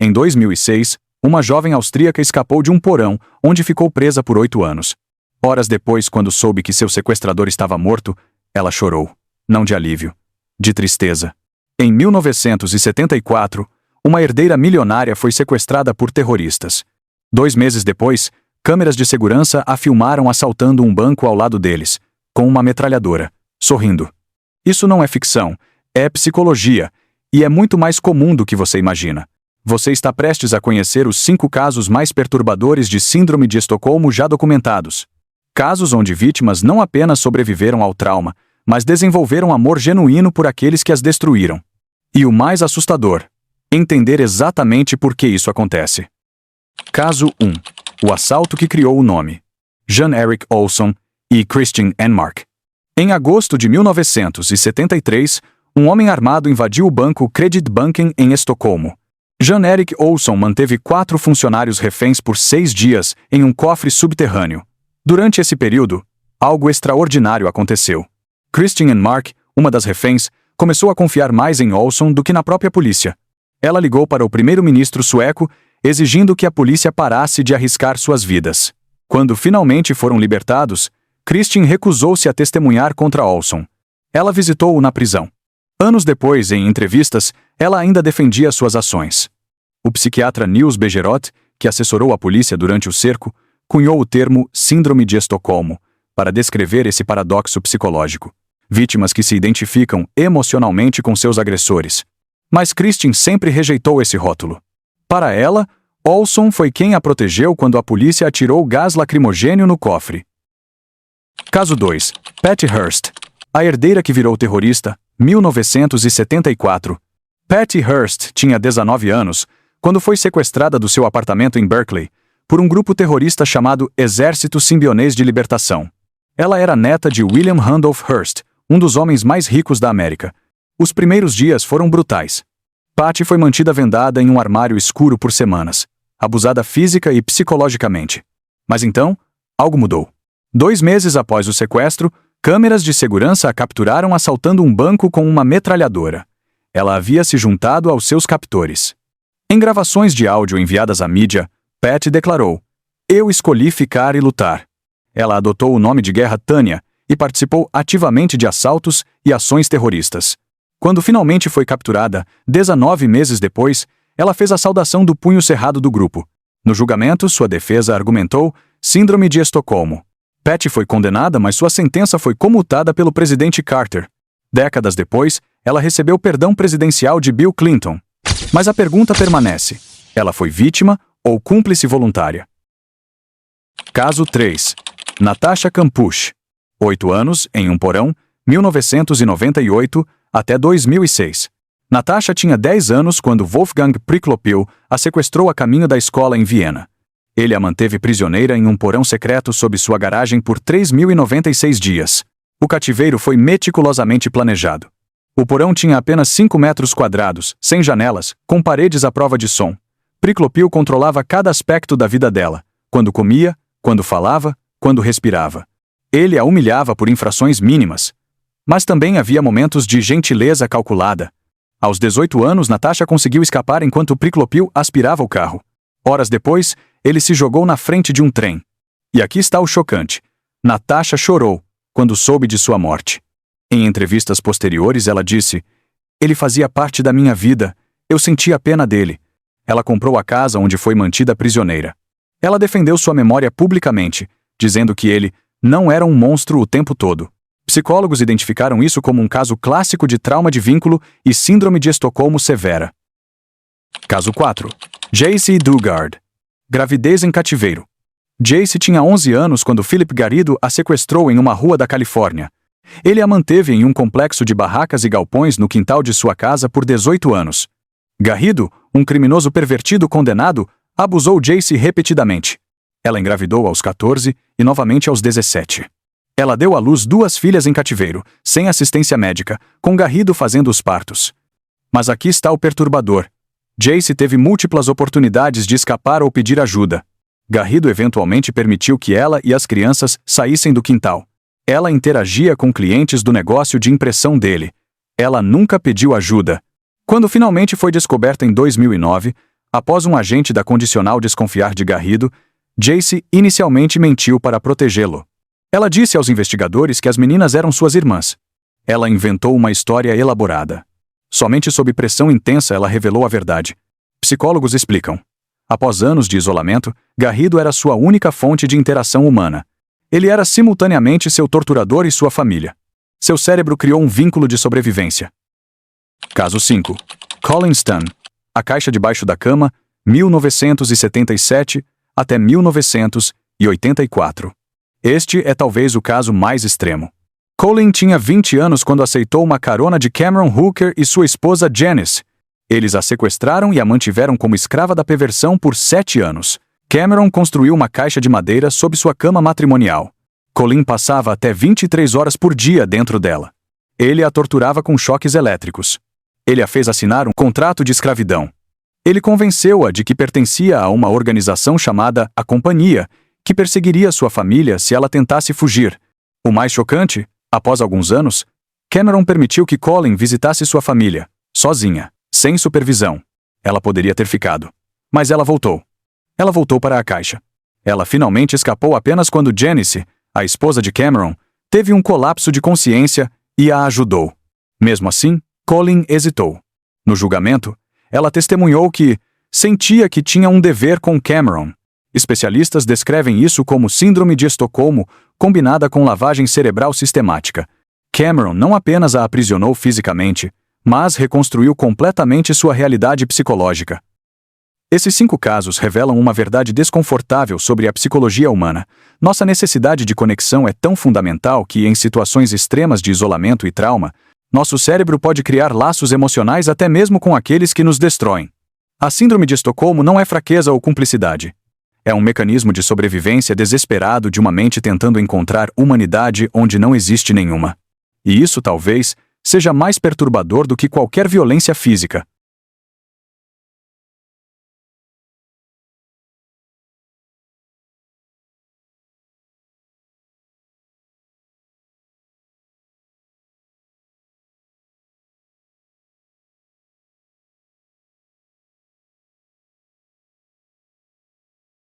Em 2006, uma jovem austríaca escapou de um porão, onde ficou presa por 8 anos. Horas depois, quando soube que seu sequestrador estava morto, ela chorou. Não de alívio, de tristeza. Em 1974, uma herdeira milionária foi sequestrada por terroristas. 2 meses depois, câmeras de segurança a filmaram assaltando um banco ao lado deles, com uma metralhadora, sorrindo. Isso não é ficção, é psicologia, e é muito mais comum do que você imagina. Você está prestes a conhecer os 5 casos mais perturbadores de Síndrome de Estocolmo já documentados. Casos onde vítimas não apenas sobreviveram ao trauma, mas desenvolveram amor genuíno por aqueles que as destruíram. E o mais assustador, entender exatamente por que isso acontece. Caso 1. O assalto que criou o nome. Jan-Erik Olsson e Christian Enmark. Em agosto de 1973, um homem armado invadiu o banco Kreditbanken em Estocolmo. Jan-Erik Olsson manteve 4 funcionários reféns por 6 dias em um cofre subterrâneo. Durante esse período, algo extraordinário aconteceu. Christian Enmark, uma das reféns, começou a confiar mais em Olsson do que na própria polícia. Ela ligou para o primeiro-ministro sueco, exigindo que a polícia parasse de arriscar suas vidas. Quando finalmente foram libertados, Christian recusou-se a testemunhar contra Olsson. Ela visitou-o na prisão. Anos depois, em entrevistas, ela ainda defendia suas ações. O psiquiatra Nils Bejerot, que assessorou a polícia durante o cerco, cunhou o termo Síndrome de Estocolmo para descrever esse paradoxo psicológico. Vítimas que se identificam emocionalmente com seus agressores. Mas Christian sempre rejeitou esse rótulo. Para ela, Olsson foi quem a protegeu quando a polícia atirou gás lacrimogênio no cofre. Caso 2. Patty Hearst. A herdeira que virou terrorista, 1974. Patty Hearst tinha 19 anos quando foi sequestrada do seu apartamento em Berkeley por um grupo terrorista chamado Exército Simbionês de Libertação. Ela era neta de William Randolph Hearst, um dos homens mais ricos da América. Os primeiros dias foram brutais. Patty foi mantida vendada em um armário escuro por semanas, abusada física e psicologicamente. Mas então, algo mudou. 2 meses após o sequestro, câmeras de segurança a capturaram assaltando um banco com uma metralhadora. Ela havia se juntado aos seus captores. Em gravações de áudio enviadas à mídia, Patty declarou: "Eu escolhi ficar e lutar." Ela adotou o nome de guerra Tânia e participou ativamente de assaltos e ações terroristas. Quando finalmente foi capturada, 19 meses depois, ela fez a saudação do punho cerrado do grupo. No julgamento, sua defesa argumentou Síndrome de Estocolmo. Patty foi condenada, mas sua sentença foi comutada pelo presidente Carter. Décadas depois, ela recebeu perdão presidencial de Bill Clinton. Mas a pergunta permanece: ela foi vítima ou cúmplice voluntária? Caso 3. Natasha Kampusch. 8 anos, em um porão, 1998 até 2006. Natasha tinha 10 anos quando Wolfgang Priklopil a sequestrou a caminho da escola em Viena. Ele a manteve prisioneira em um porão secreto sob sua garagem por 3.096 dias. O cativeiro foi meticulosamente planejado. O porão tinha apenas 5 metros quadrados, sem janelas, com paredes à prova de som. Priklopil controlava cada aspecto da vida dela, quando comia, quando falava, quando respirava. Ele a humilhava por infrações mínimas. Mas também havia momentos de gentileza calculada. Aos 18 anos, Natasha conseguiu escapar enquanto Priklopil aspirava o carro. Horas depois, ele se jogou na frente de um trem. E aqui está o chocante. Natasha chorou quando soube de sua morte. Em entrevistas posteriores, ela disse: "Ele fazia parte da minha vida. Eu sentia a pena dele." Ela comprou a casa onde foi mantida prisioneira. Ela defendeu sua memória publicamente, dizendo que ele não era um monstro o tempo todo. Psicólogos identificaram isso como um caso clássico de trauma de vínculo e síndrome de Estocolmo severa. Caso 4. Jace Dugard. Gravidez em cativeiro. Jace tinha 11 anos quando Philip Garrido a sequestrou em uma rua da Califórnia. Ele a manteve em um complexo de barracas e galpões no quintal de sua casa por 18 anos. Garrido, um criminoso pervertido condenado, abusou Jace repetidamente. Ela engravidou aos 14 e novamente aos 17. Ela deu à luz 2 filhas em cativeiro, sem assistência médica, com Garrido fazendo os partos. Mas aqui está o perturbador. Jace teve múltiplas oportunidades de escapar ou pedir ajuda. Garrido eventualmente permitiu que ela e as crianças saíssem do quintal. Ela interagia com clientes do negócio de impressão dele. Ela nunca pediu ajuda. Quando finalmente foi descoberta em 2009, Após um agente da condicional desconfiar de Garrido, Jace inicialmente mentiu para protegê-lo. Ela disse aos investigadores que as meninas eram suas irmãs. Ela inventou uma história elaborada. Somente sob pressão intensa ela revelou a verdade. Psicólogos explicam. Após anos de isolamento, Garrido era sua única fonte de interação humana. Ele era simultaneamente seu torturador e sua família. Seu cérebro criou um vínculo de sobrevivência. Caso 5. Colin Stan. A caixa debaixo da cama, 1977 até 1984. Este é talvez o caso mais extremo. Colin tinha 20 anos quando aceitou uma carona de Cameron Hooker e sua esposa Janice. Eles a sequestraram e a mantiveram como escrava da perversão por 7 anos. Cameron construiu uma caixa de madeira sob sua cama matrimonial. Colin passava até 23 horas por dia dentro dela. Ele a torturava com choques elétricos. Ele a fez assinar um contrato de escravidão. Ele convenceu-a de que pertencia a uma organização chamada A Companhia, que perseguiria sua família se ela tentasse fugir. O mais chocante, após alguns anos, Cameron permitiu que Colin visitasse sua família, sozinha, sem supervisão. Ela poderia ter ficado. Mas ela voltou. Ela voltou para a caixa. Ela finalmente escapou apenas quando Janice, a esposa de Cameron, teve um colapso de consciência e a ajudou. Mesmo assim, Colin hesitou. No julgamento, ela testemunhou que sentia que tinha um dever com Cameron. Especialistas descrevem isso como síndrome de Estocolmo, combinada com lavagem cerebral sistemática. Cameron não apenas a aprisionou fisicamente, mas reconstruiu completamente sua realidade psicológica. Esses 5 casos revelam uma verdade desconfortável sobre a psicologia humana. Nossa necessidade de conexão é tão fundamental que, em situações extremas de isolamento e trauma, nosso cérebro pode criar laços emocionais até mesmo com aqueles que nos destroem. A síndrome de Estocolmo não é fraqueza ou cumplicidade. É um mecanismo de sobrevivência desesperado de uma mente tentando encontrar humanidade onde não existe nenhuma. E isso, talvez, seja mais perturbador do que qualquer violência física.